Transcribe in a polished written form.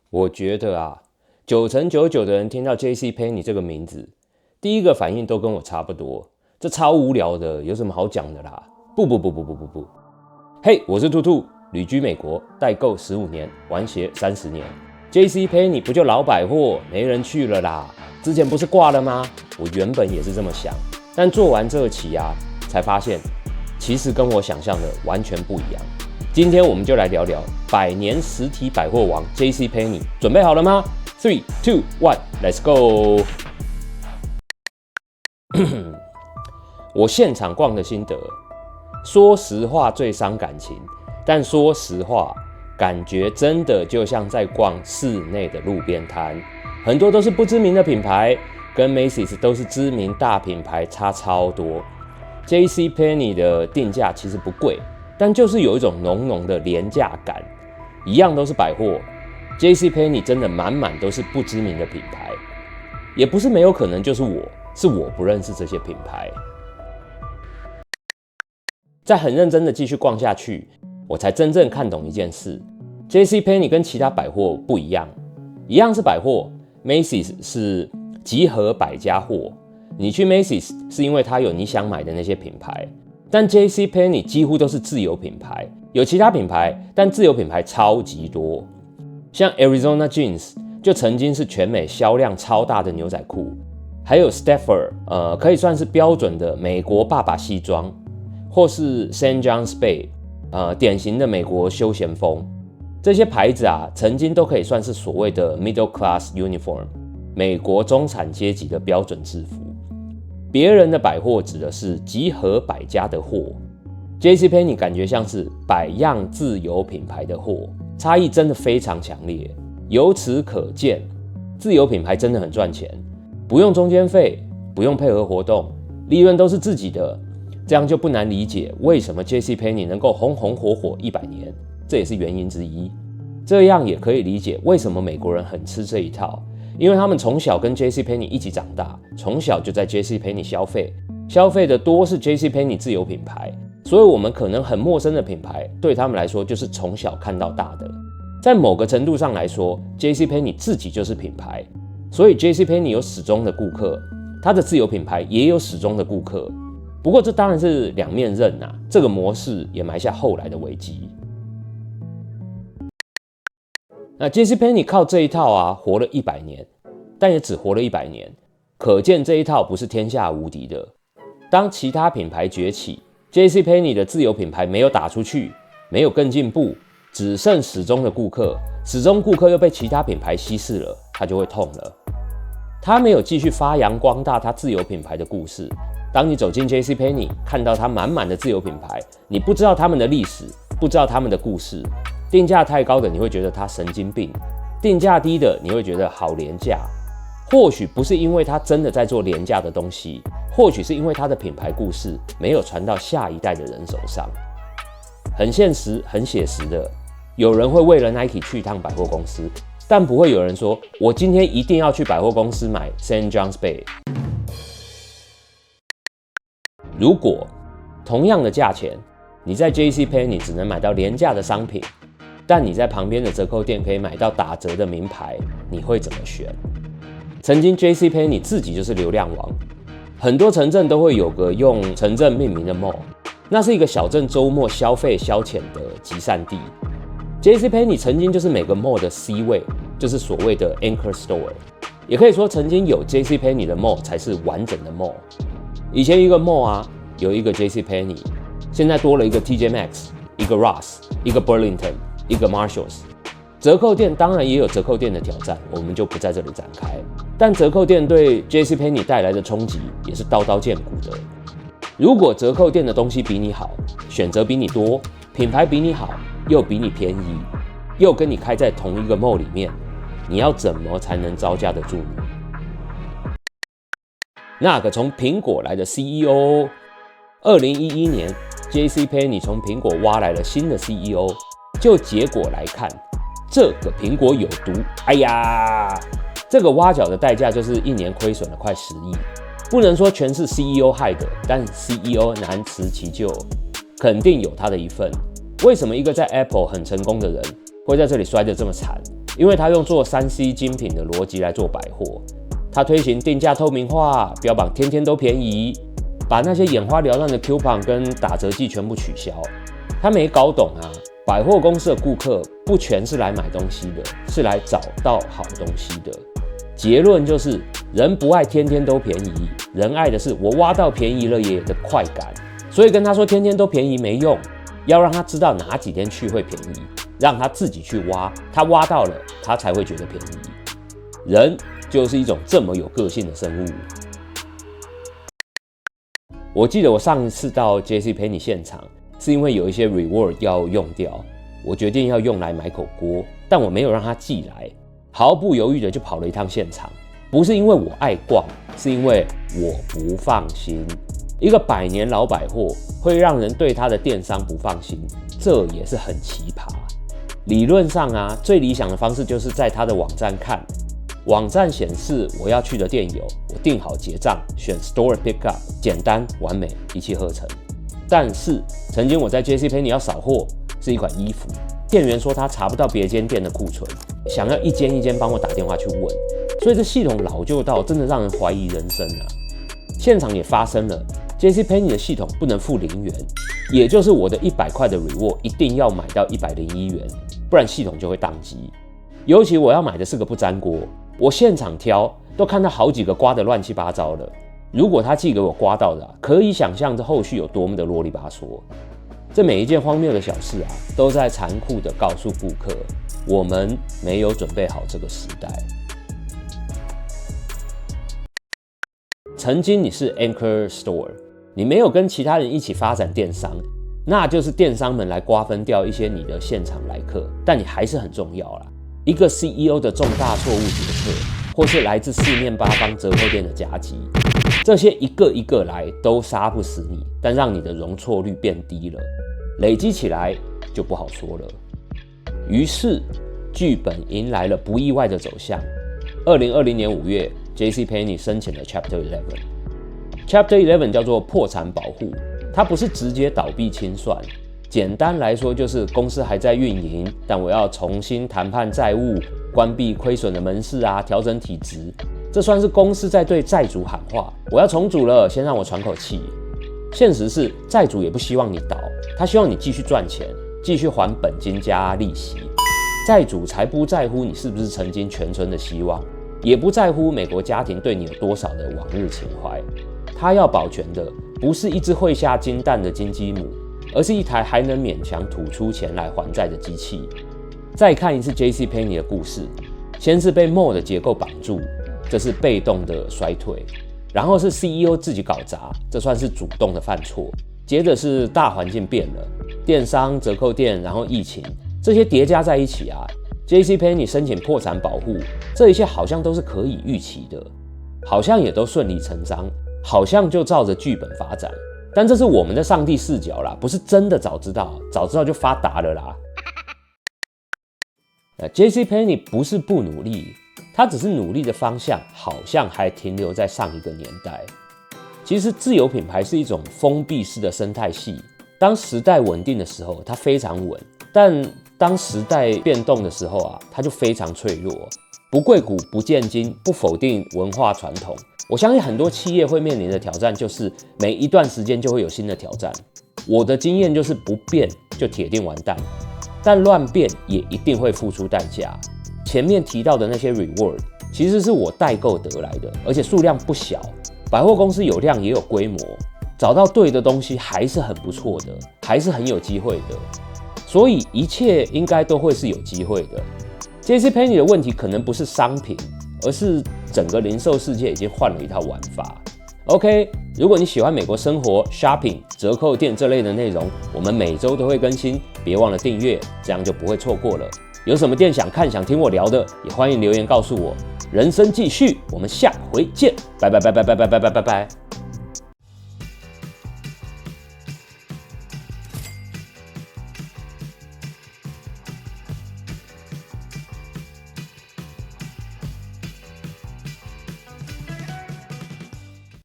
我觉得啊，99%的人听到 JCPenney 这个名字，第一个反应都跟我差不多，这超无聊的，有什么好讲的啦？不，嘿，我是兔兔，旅居美国，代购15年，玩鞋30年，JCPenney 不就老百货，没人去了啦？之前不是挂了吗？我原本也是这么想，但做完这期啊，才发现其实跟我想象的完全不一样。今天我们就来聊聊100年实体百货王 JCPenney， 准备好了吗？3、2、1 ，Let's go！ 我现场逛的心得，说实话最伤感情，但说实话，感觉真的就像在逛室内的路边摊，很多都是不知名的品牌，跟 Macy's 都是知名大品牌差超多。JCPenney 的定价其实不贵，但就是有一种浓浓的廉价感。一样都是百货， JCPenney 真的满满都是不知名的品牌，也不是没有可能就是我不认识这些品牌。在很认真的继续逛下去，我才真正看懂一件事， JCPenney 跟其他百货不一样，一样是百货， Macy's 是集合百家货，你去 Macy's 是因为它有你想买的那些品牌，但 JCPenney 几乎都是自有品牌，有其他品牌，但自有品牌超级多。像 Arizona Jeans 就曾经是全美销量超大的牛仔裤，还有 Stafford，可以算是标准的美国爸爸西装，或是 St. John's Bay，典型的美国休闲风。这些牌子啊，曾经都可以算是所谓的 middle class uniform， 美国中产阶级的标准制服。别人的百货指的是集合百家的货， JCPenney 感觉像是百样自有品牌的货，差异真的非常强烈。由此可见，自有品牌真的很赚钱，不用中间费，不用配合活动，利润都是自己的，这样就不难理解为什么 JCPenney 能够红红火火100年，这也是原因之一。这样也可以理解为什么美国人很吃这一套，因为他们从小跟 JCPenney 一起长大，从小就在 JCPenney 消费，消费的多是 JCPenney 自有品牌，所以我们可能很陌生的品牌，对他们来说就是从小看到大的。在某个程度上来说， JCPenney 自己就是品牌，所以 JCPenney 有始终的顾客，它的自有品牌也有始终的顾客。不过这当然是两面刃啊，这个模式也埋下后来的危机。那 JCPenney 靠这一套啊活了100年，但也只活了100年，可见这一套不是天下无敌的。当其他品牌崛起， JCPenney 的自有品牌没有打出去，没有更进步，只剩始终的顾客，始终顾客又被其他品牌稀释了，他就会痛了。他没有继续发扬光大他自有品牌的故事。当你走进 JCPenney， 看到他满满的自有品牌，你不知道他们的历史，不知道他们的故事。定价太高的你会觉得他神经病，定价低的你会觉得好廉价。或许不是因为他真的在做廉价的东西，或许是因为他的品牌故事没有传到下一代的人手上。很现实很写实的，有人会为了 Nike 去一趟百货公司，但不会有人说我今天一定要去百货公司买 St. John's Bay。 如果同样的价钱，你在 JCPenney 只能买到廉价的商品，但你在旁边的折扣店可以买到打折的名牌，你会怎么选？曾经 JCPenney 自己就是流量王，很多城镇都会有个用城镇命名的 mall， 那是一个小镇周末消费消遣的集散地。JCPenney 曾经就是每个 mall 的 C 位，就是所谓的 anchor store， 也可以说曾经有 JCPenney 的 mall 才是完整的 mall。以前一个 mall 啊，有一个 JCPenney， 现在多了一个 TJ Maxx， 一个 Ross， 一个 Burlington， 一个 Marshalls。 折扣店当然也有折扣店的挑战，我们就不在这里展开。但折扣店对 JCPenney 带来的冲击也是刀刀见骨的。如果折扣店的东西比你好，选择比你多，品牌比你好，又比你便宜，又跟你开在同一个 mall 里面，你要怎么才能招架得住呢？那个从苹果来的 CEO，2011年 JCPenney 从苹果挖来了新的 CEO， 就结果来看，这个苹果有毒。哎呀，这个挖角的代价就是一年亏损了快10亿。不能说全是 CEO 害的，但 CEO 难辞其咎，肯定有他的一份。为什么一个在 Apple 很成功的人会在这里摔得这么惨？因为他用做3C 精品的逻辑来做百货。他推行定价透明化，标榜天天都便宜，把那些眼花缭乱的 coupon 跟打折季全部取消。他没搞懂啊，百货公司的顾客不全是来买东西的，是来找到好东西的。结论就是，人不爱天天都便宜，人爱的是我挖到便宜了耶的快感。所以跟他说天天都便宜没用，要让他知道哪几天去会便宜，让他自己去挖，他挖到了，他才会觉得便宜。人就是一种这么有个性的生物。我记得我上一次到 JCPenney 现场，是因为有一些 reward 要用掉，我决定要用来买口锅，但我没有让他寄来，毫不犹豫的就跑了一趟现场。不是因为我爱逛，是因为我不放心。一个100年老百货会让人对他的电商不放心，这也是很奇葩。理论上啊，最理想的方式就是在他的网站看，网站显示我要去的店有，我订好结账，选 Store Pickup， 简单完美，一气呵成。但是曾经我在 JCPenney 要扫货，是一款衣服，店员说他查不到别间店的库存，想要一间一间帮我打电话去问，所以这系统老旧到真的让人怀疑人生啊。现场也发生了 JCPenney 的系统不能付0元，也就是我的100块的 reward 一定要买到101元，不然系统就会宕机。尤其我要买的是个不粘锅，我现场挑都看到好几个刮得乱七八糟了。如果他寄给我刮到的可以想象这后续有多么的啰里吧嗦。这每一件荒谬的小事啊，都在残酷的告诉顾客，我们没有准备好这个时代。曾经你是 Anchor Store， 你没有跟其他人一起发展电商，那就是电商们来瓜分掉一些你的现场来客，但你还是很重要啦。一个 CEO 的重大错误决策，或是来自四面八方折扣店的夹击，这些一个一个来都杀不死你，但让你的容错率变低了，累积起来就不好说了。于是剧本迎来了不意外的走向。2020年5月 JCPenney 申请了 Chapter 11。Chapter 11叫做破产保护，它不是直接倒闭清算，简单来说就是公司还在运营，但我要重新谈判债务，关闭亏损的门市啊，调整体质。这算是公司在对债主喊话，我要重组了，先让我喘口气。现实是债主也不希望你倒，他希望你继续赚钱，继续还本金加利息。债主才不在乎你是不是曾经全村的希望，也不在乎美国家庭对你有多少的往日情怀。他要保全的不是一只会下金蛋的金鸡母，而是一台还能勉强吐出钱来还债的机器。再看一次 JCPenney 的故事，先是被 mall 的结构绑住，这是被动的衰退，然后是 CEO 自己搞砸，这算是主动的犯错。接着是大环境变了，电商、折扣店，然后疫情，这些叠加在一起啊 ，JCPenney 申请破产保护，这一切好像都是可以预期的，好像也都顺理成章，好像就照着剧本发展。但这是我们的上帝视角啦，不是真的早知道，早知道就发达了啦。JCPenney 不是不努力，他只是努力的方向好像还停留在上一个年代。其实自有品牌是一种封闭式的生态系，当时代稳定的时候，它非常稳；但当时代变动的时候啊，它就非常脆弱。不贵古不见今，不否定文化传统。我相信很多企业会面临的挑战就是每一段时间就会有新的挑战。我的经验就是不变就铁定完蛋，但乱变也一定会付出代价。前面提到的那些 reward 其实是我代购得来的，而且数量不小。百货公司有量也有规模，找到对的东西还是很不错的，还是很有机会的。所以一切应该都会是有机会的。JCPenney 的问题可能不是商品，而是整个零售世界已经换了一套玩法。OK， 如果你喜欢美国生活、shopping、折扣店这类的内容，我们每周都会更新，别忘了订阅，这样就不会错过了。有什么店想看、想听我聊的，也欢迎留言告诉我。人生继续，我们下回见，拜拜拜拜拜拜拜拜拜拜。